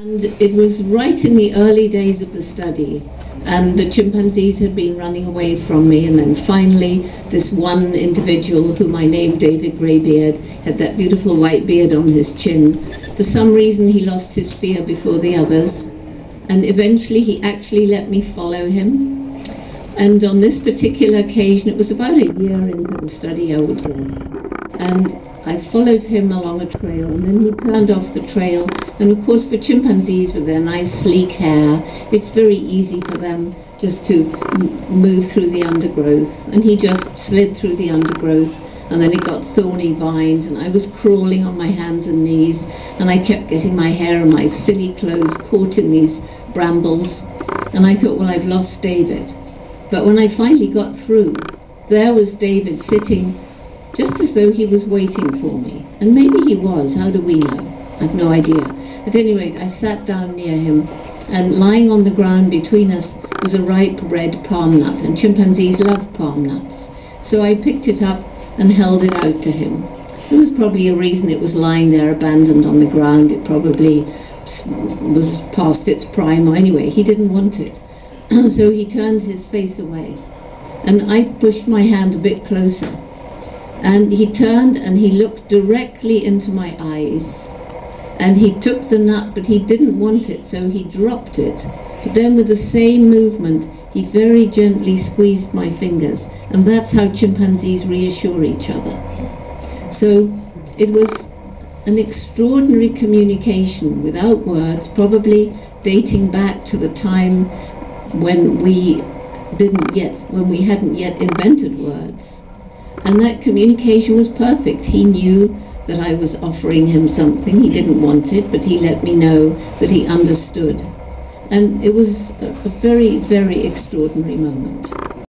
And it was right in the early days of the study, and the chimpanzees had been running away from me, and then finally this one individual, whom I named David Greybeard, had that beautiful white beard on his chin. For some reason he lost his fear before the others, and eventually he actually let me follow him. And on this particular occasion, it was about a year into the study, I would guess, and I followed him along a trail, and then he turned off the trail. And of course, for chimpanzees with their nice sleek hair, it's very easy for them just to move through the undergrowth. And he just slid through the undergrowth, and then it got thorny vines, and I was crawling on my hands and knees, and I kept getting my hair and my silly clothes caught in these brambles. And I thought, well, I've lost David. But when I finally got through, there was David sitting just as though he was waiting for me. And maybe he was, how do we know? I have no idea. At any rate, I sat down near him, and lying on the ground between us was a ripe red palm nut, and chimpanzees love palm nuts. So I picked it up and held it out to him. There was probably a reason it was lying there abandoned on the ground. It probably was past its prime, or anyway, he didn't want it. So he turned his face away, and I pushed my hand a bit closer. And he turned and he looked directly into my eyes, and he took the nut, but he didn't want it, so he dropped it. But then with the same movement, he very gently squeezed my fingers, and that's how chimpanzees reassure each other. So it was an extraordinary communication without words, probably dating back to the time when we hadn't yet invented words. And that communication was perfect. He knew that I was offering him something. He didn't want it, but he let me know that he understood. And it was a very, very extraordinary moment.